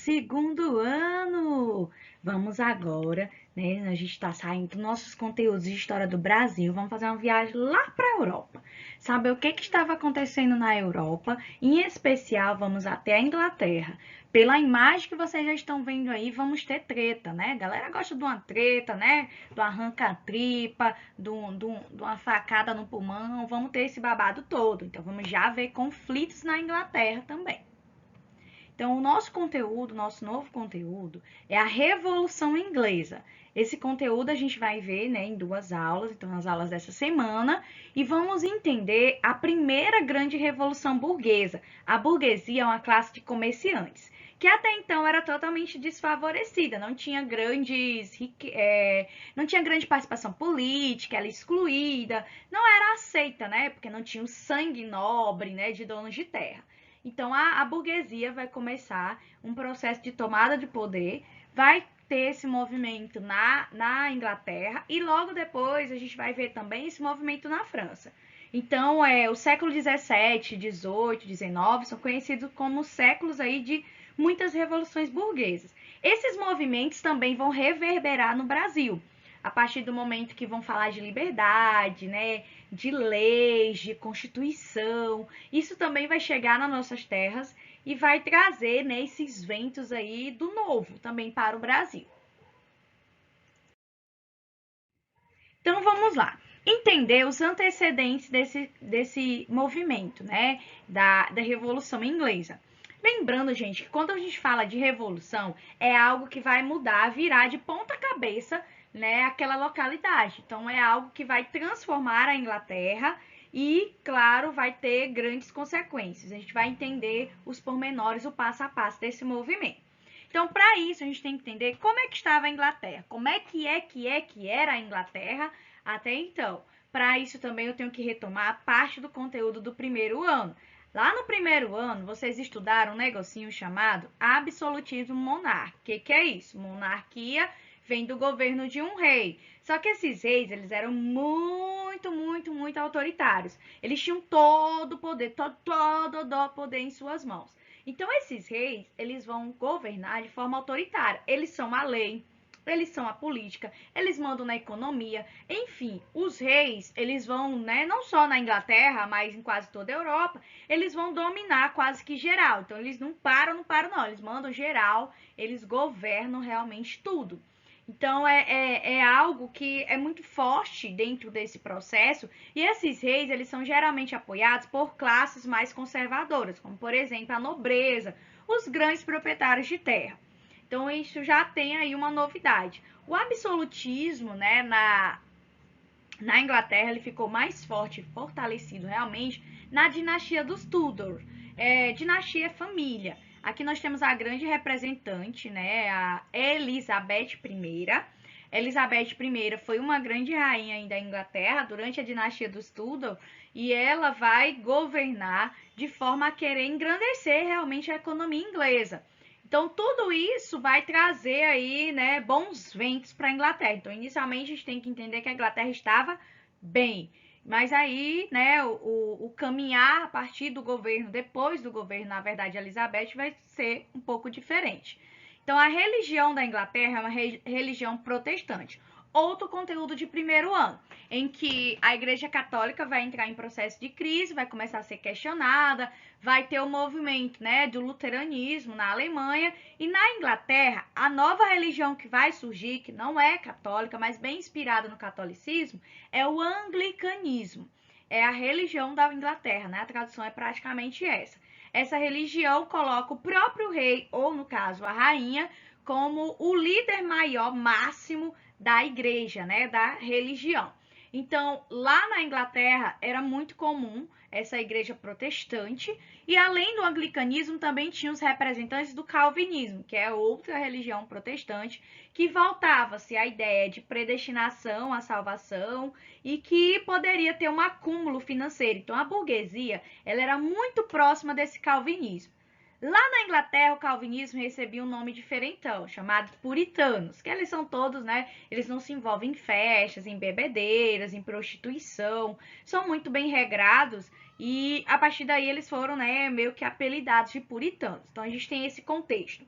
segundo ano. Vamos agora, né? A gente está saindo dos nossos conteúdos de história do Brasil. Vamos fazer uma viagem lá para a Europa. Saber o que estava acontecendo na Europa. Em especial, vamos até a Inglaterra. Pela imagem que vocês já estão vendo aí, vamos ter treta, né? A galera gosta de uma treta, né? Do arranca-tripa, de uma facada no pulmão. Vamos ter esse babado todo. Então, vamos já ver conflitos na Inglaterra também. Então, o nosso conteúdo, nosso novo conteúdo, é a Revolução Inglesa. Esse conteúdo a gente vai ver, né, em 2 aulas, então nas aulas dessa semana, e vamos entender a primeira grande revolução burguesa. A burguesia é uma classe de comerciantes, que até então era totalmente desfavorecida, não tinha não tinha grande participação política, ela excluída, não era aceita, né, porque não tinha o sangue nobre, né, de donos de terra. Então, a burguesia vai começar um processo de tomada de poder, vai ter esse movimento na Inglaterra e logo depois a gente vai ver também esse movimento na França. Então, o século 17, 18, 19 são conhecidos como séculos aí de muitas revoluções burguesas. Esses movimentos também vão reverberar no Brasil, a partir do momento que vão falar de liberdade, né, de leis, de constituição. Isso também vai chegar nas nossas terras e vai trazer, né, esses ventos aí do novo também para o Brasil. Então vamos lá. Entender os antecedentes desse movimento, né, da Revolução Inglesa. Lembrando, gente, que quando a gente fala de revolução, é algo que vai mudar, virar de ponta cabeça, né, aquela localidade. Então, é algo que vai transformar a Inglaterra e, claro, vai ter grandes consequências. A gente vai entender os pormenores, o passo a passo desse movimento. Então, para isso, a gente tem que entender como é que estava a Inglaterra, como é que era a Inglaterra até então. Para isso também eu tenho que retomar parte do conteúdo do primeiro ano. Lá no primeiro ano, vocês estudaram um negocinho chamado absolutismo monárquico. O que é isso? Monarquia vem do governo de um rei. Só que esses reis, eles eram muito autoritários. Eles tinham todo o poder, todo o poder em suas mãos. Então, esses reis, eles vão governar de forma autoritária. Eles são a lei, eles são a política, eles mandam na economia. Enfim, os reis, eles vão, né, não só na Inglaterra, mas em quase toda a Europa, eles vão dominar quase que geral. Então, eles não param, não. Eles mandam geral, eles governam realmente tudo. Então, é algo que é muito forte dentro desse processo. E esses reis, eles são geralmente apoiados por classes mais conservadoras, como, por exemplo, a nobreza, os grandes proprietários de terra. Então, isso já tem aí uma novidade. O absolutismo, né, na Inglaterra, ele ficou mais forte, fortalecido realmente na dinastia dos Tudor. Dinastia é família. Aqui nós temos a grande representante, né, a Elizabeth I. Elizabeth I foi uma grande rainha ainda da Inglaterra durante a dinastia dos Tudor e ela vai governar de forma a querer engrandecer realmente a economia inglesa. Então, tudo isso vai trazer aí, né, bons ventos para a Inglaterra. Então, inicialmente, a gente tem que entender que a Inglaterra estava bem. Mas aí, né, o caminhar a partir do governo, depois do governo, na verdade, Elizabeth, vai ser um pouco diferente. Então, a religião da Inglaterra é uma religião protestante. Outro conteúdo de primeiro ano, em que a Igreja Católica vai entrar em processo de crise, vai começar a ser questionada, vai ter o movimento, né, do luteranismo na Alemanha, e na Inglaterra, a nova religião que vai surgir, que não é católica, mas bem inspirada no catolicismo, é o anglicanismo. É a religião da Inglaterra, né? A tradução é praticamente essa. Essa religião coloca o próprio rei, ou no caso a rainha, como o líder maior máximo da igreja, né, da religião. Então, lá na Inglaterra era muito comum essa igreja protestante e além do anglicanismo também tinha os representantes do calvinismo, que é outra religião protestante, que voltava-se à ideia de predestinação à salvação e que poderia ter um acúmulo financeiro. Então, a burguesia, ela era muito próxima desse calvinismo. Lá na Inglaterra, o calvinismo recebia um nome diferentão, chamado puritanos, que eles são todos, né, eles não se envolvem em festas, em bebedeiras, em prostituição, são muito bem regrados e a partir daí eles foram, né, meio que apelidados de puritanos. Então a gente tem esse contexto.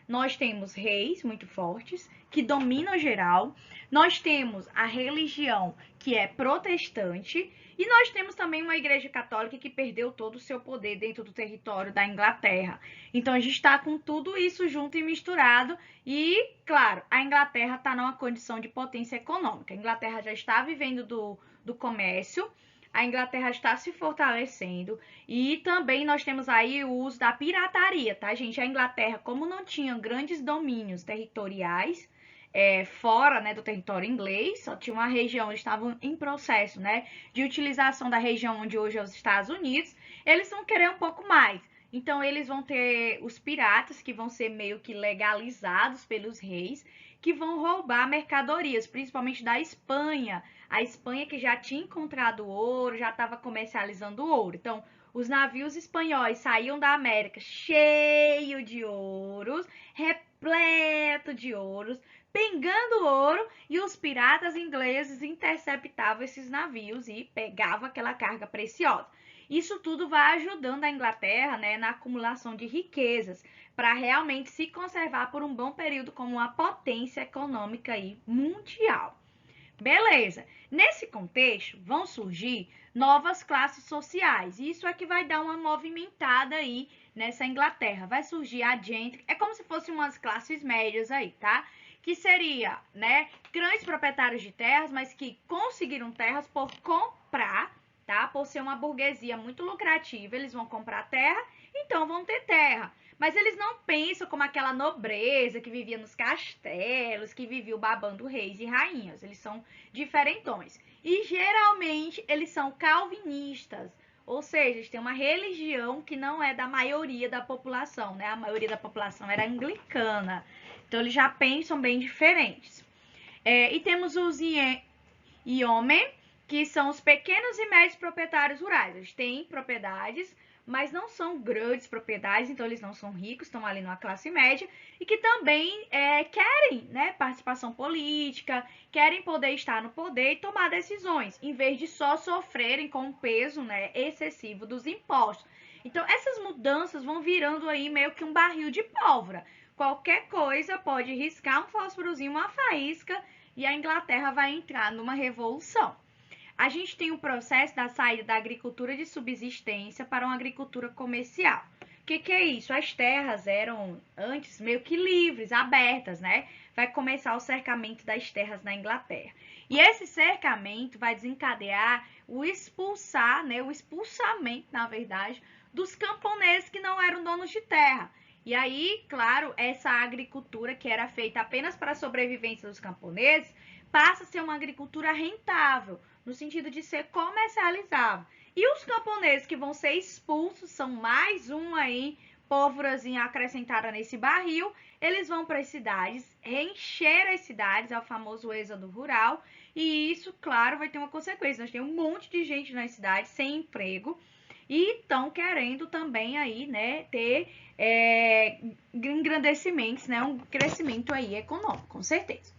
nós temos reis muito fortes, que dominam geral, nós temos a religião que é protestante, e nós temos também uma igreja católica que perdeu todo o seu poder dentro do território da Inglaterra. Então a gente está com tudo isso junto e misturado. E, claro, a Inglaterra está numa condição de potência econômica. A Inglaterra já está vivendo do comércio, a Inglaterra está se fortalecendo. E também nós temos aí o uso da pirataria, tá, gente? A Inglaterra, como não tinha grandes domínios territoriais, fora, né, do território inglês, só tinha uma região, eles estavam em processo, né, de utilização da região onde hoje é os Estados Unidos, eles vão querer um pouco mais. Então, eles vão ter os piratas, que vão ser meio que legalizados pelos reis, que vão roubar mercadorias, principalmente da Espanha. A Espanha que já tinha encontrado ouro, já estava comercializando ouro. Então, os navios espanhóis saíam da América cheio de ouros, repleto de ouros, pegando ouro, e os piratas ingleses interceptavam esses navios e pegavam aquela carga preciosa. Isso tudo vai ajudando a Inglaterra, né, na acumulação de riquezas, para realmente se conservar por um bom período como uma potência econômica aí mundial. Beleza. Nesse contexto, vão surgir novas classes sociais. Isso é que vai dar uma movimentada aí nessa Inglaterra. Vai surgir a gentry, é como se fossem umas classes médias aí, tá? Que seria, né, grandes proprietários de terras, mas que conseguiram terras por comprar, tá? Por ser uma burguesia muito lucrativa, eles vão comprar terra, então vão ter terra. Mas eles não pensam como aquela nobreza que vivia nos castelos, que vivia babando reis e rainhas. Eles são diferentões. E geralmente eles são calvinistas, ou seja, eles têm uma religião que não é da maioria da população, né? A maioria da população era anglicana. Então eles já pensam bem diferentes. E temos os yeomen, que são os pequenos e médios proprietários rurais. Eles têm propriedades, mas não são grandes propriedades, então eles não são ricos, estão ali numa classe média, e que também querem, né, participação política, querem poder estar no poder e tomar decisões, em vez de só sofrerem com o peso, né, excessivo dos impostos. Então essas mudanças vão virando aí meio que um barril de pólvora. Qualquer coisa pode riscar um fósforozinho, uma faísca, e a Inglaterra vai entrar numa revolução. A gente tem o processo da saída da agricultura de subsistência para uma agricultura comercial. O que é isso? As terras eram antes meio que livres, abertas, né? Vai começar o cercamento das terras na Inglaterra. E esse cercamento vai desencadear o expulsamento, na verdade, dos camponeses que não eram donos de terra. E aí, claro, essa agricultura que era feita apenas para a sobrevivência dos camponeses passa a ser uma agricultura rentável, no sentido de ser comercializável. E os camponeses que vão ser expulsos são mais um aí, pólvorazinha acrescentada nesse barril. Eles vão para as cidades, encher as cidades, é o famoso êxodo rural. E isso, claro, vai ter uma consequência. Nós temos um monte de gente nas cidades sem emprego e estão querendo também aí, né, ter engrandecimentos, né, um crescimento aí econômico, com certeza.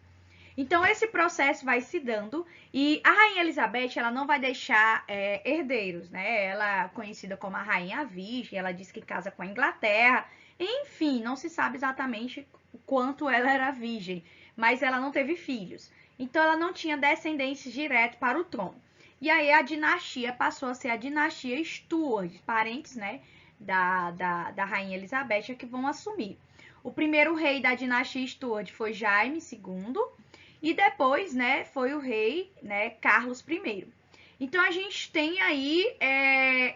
Então, esse processo vai se dando e a Rainha Elizabeth, ela não vai deixar herdeiros, né? Ela é conhecida como a Rainha Virgem, ela diz que casa com a Inglaterra. Enfim, não se sabe exatamente o quanto ela era virgem, mas ela não teve filhos. Então, ela não tinha descendentes direto para o trono. E aí, a dinastia passou a ser a dinastia Stuart, parentes, né, da Rainha Elizabeth, que vão assumir. O primeiro rei da dinastia Stuart foi Jaime II. E depois, né, foi o rei, né, Carlos I. Então, a gente tem aí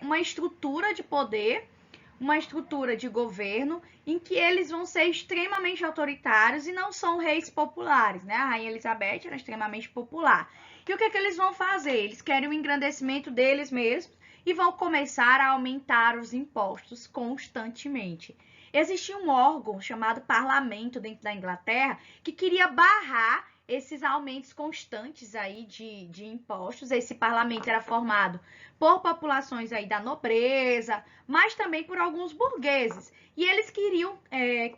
uma estrutura de poder, uma estrutura de governo, em que eles vão ser extremamente autoritários e não são reis populares, né? A Rainha Elizabeth era extremamente popular. E o que eles vão fazer? Eles querem o engrandecimento deles mesmos e vão começar a aumentar os impostos constantemente. Existia um órgão chamado Parlamento dentro da Inglaterra que queria barrar esses aumentos constantes aí de impostos. Esse parlamento era formado por populações aí da nobreza, mas também por alguns burgueses. E eles queriam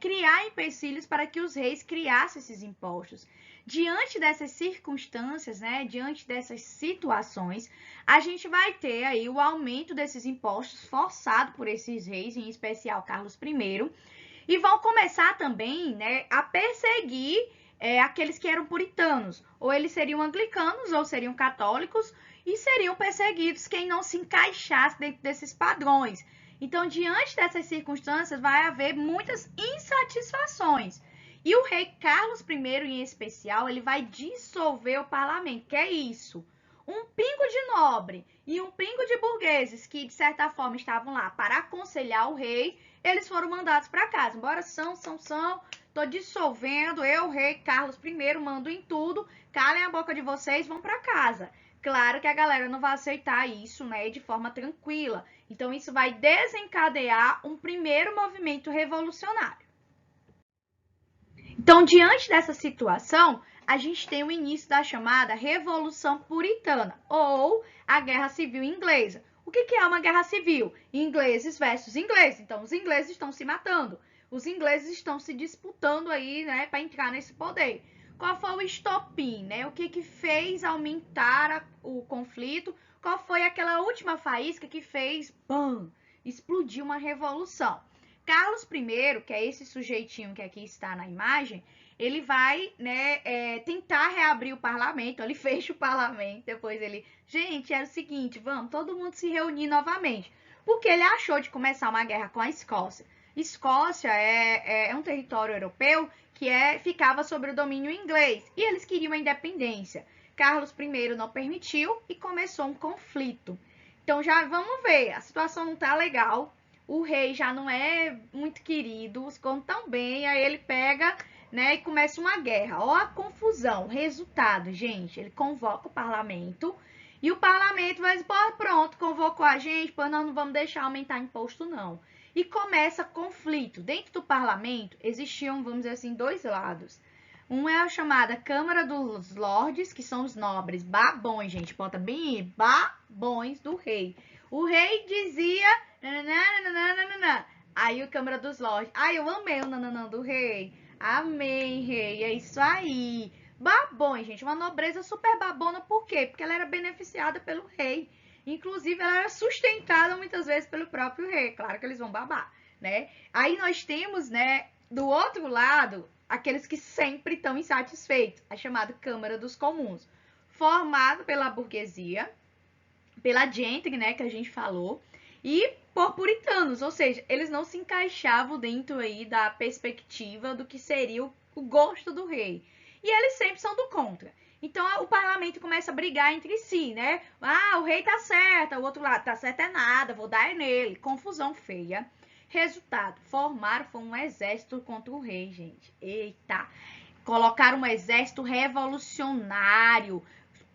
criar empecilhos para que os reis criassem esses impostos. Diante dessas circunstâncias, né, diante dessas situações, a gente vai ter aí o aumento desses impostos forçado por esses reis, em especial Carlos I. E vão começar também, né, a perseguir aqueles que eram puritanos. Ou eles seriam anglicanos ou seriam católicos e seriam perseguidos quem não se encaixasse dentro desses padrões. Então, diante dessas circunstâncias, vai haver muitas insatisfações. E o rei Carlos I, em especial, ele vai dissolver o parlamento. Que é isso? Um pingo de nobre e um pingo de burgueses que, de certa forma, estavam lá para aconselhar o rei, eles foram mandados para casa. Embora tô dissolvendo, eu, rei Carlos I, mando em tudo, calem a boca de vocês, vão para casa. Claro que a galera não vai aceitar isso, né, de forma tranquila. Então, isso vai desencadear um primeiro movimento revolucionário. Então, diante dessa situação, a gente tem o início da chamada Revolução Puritana, ou a Guerra Civil Inglesa. O que é uma guerra civil? Ingleses versus ingleses. Então, os ingleses estão se matando. Os ingleses estão se disputando aí, né, para entrar nesse poder. Qual foi o estopim, né? O que fez aumentar o conflito? Qual foi aquela última faísca que fez, bam, explodir uma revolução? Carlos I, que é esse sujeitinho que aqui está na imagem, ele vai, né, tentar reabrir o parlamento. Ele fecha o parlamento, depois ele... Gente, era o seguinte, vamos todo mundo se reunir novamente. Porque ele achou de começar uma guerra com a Escócia. Escócia é um território europeu que ficava sob o domínio inglês. E eles queriam a independência. Carlos I não permitiu e começou um conflito. Então já vamos ver, a situação não tá legal. O rei já não é muito querido, os contam tão bem, aí ele pega, né, e começa uma guerra. Ó a confusão, resultado, gente, ele convoca o parlamento e o parlamento vai dizer, pronto, convocou a gente, pois nós não vamos deixar aumentar imposto não. E começa conflito. Dentro do parlamento existiam, vamos dizer assim, dois lados. Um é a chamada Câmara dos Lordes, que são os nobres, babões, gente, bota bem aí, babões do rei. O rei dizia... Nananana. Aí o Câmara dos Lordes. Ai, eu amei o nananã do rei. Amém, rei. É isso aí. Babões, gente. Uma nobreza super babona. Por quê? Porque ela era beneficiada pelo rei. Inclusive, ela era sustentada muitas vezes pelo próprio rei. Claro que eles vão babar, né? Aí nós temos, né, do outro lado, aqueles que sempre estão insatisfeitos. A chamada Câmara dos Comuns. Formado pela burguesia, pela gentry, né, que a gente falou, e por puritanos, ou seja, eles não se encaixavam dentro aí da perspectiva do que seria o gosto do rei. E eles sempre são do contra. Então o parlamento começa a brigar entre si, né? Ah, o rei tá certo, o outro lado tá certo é nada, vou dar nele. Confusão feia. Resultado, formaram foi um exército contra o rei, gente. Eita! Colocaram um exército revolucionário,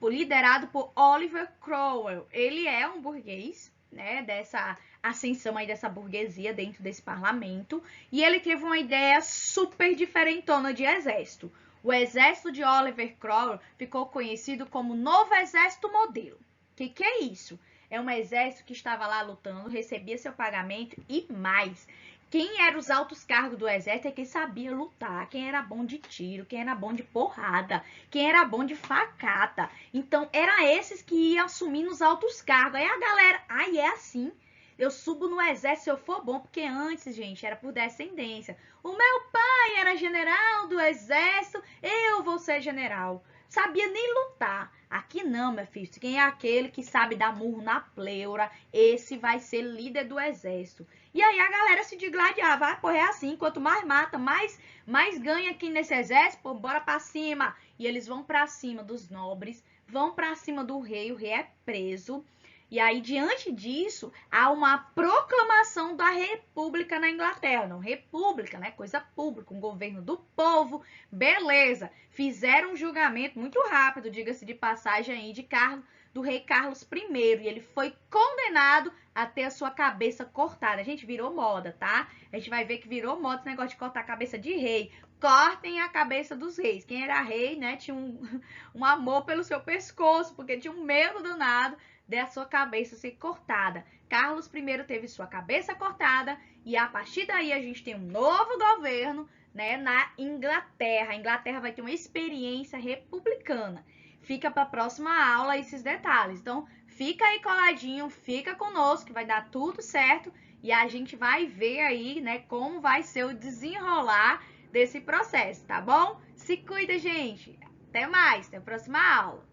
liderado por Oliver Cromwell. Ele é um burguês, né, dessa ascensão aí dessa burguesia dentro desse parlamento, e ele teve uma ideia super diferentona de exército. O exército de Oliver Cromwell ficou conhecido como Novo Exército Modelo. O que é isso? É um exército que estava lá lutando, recebia seu pagamento e mais. Quem eram os altos cargos do exército é quem sabia lutar, quem era bom de tiro, quem era bom de porrada, quem era bom de facada. Então, era esses que iam assumindo os altos cargos. Aí a galera, ai, é assim, eu subo no exército se eu for bom, porque antes, gente, era por descendência. O meu pai era general do exército, eu vou ser general. Sabia nem lutar. Aqui não, meu filho. Quem é aquele que sabe dar murro na pleura, esse vai ser líder do exército. E aí a galera se digladiava. Ah, pô, é assim, quanto mais mata, mais ganha aqui nesse exército, pô, bora pra cima. E eles vão pra cima dos nobres, vão pra cima do rei, o rei é preso. E aí, diante disso, há uma proclamação da república na Inglaterra. Não, república, né? Coisa pública, um governo do povo. Beleza. Fizeram um julgamento muito rápido, diga-se de passagem aí, do rei Carlos I. E ele foi condenado a ter a sua cabeça cortada. A gente virou moda, tá? A gente vai ver que virou moda esse negócio de cortar a cabeça de rei. Cortem a cabeça dos reis. Quem era rei, né, tinha um amor pelo seu pescoço, porque tinha um medo danado da sua cabeça ser cortada. Carlos I teve sua cabeça cortada e a partir daí a gente tem um novo governo, né, na Inglaterra. A Inglaterra vai ter uma experiência republicana. Fica para a próxima aula esses detalhes. Então, fica aí coladinho, fica conosco que vai dar tudo certo e a gente vai ver aí, né, como vai ser o desenrolar desse processo, tá bom? Se cuida, gente. Até mais, até a próxima aula.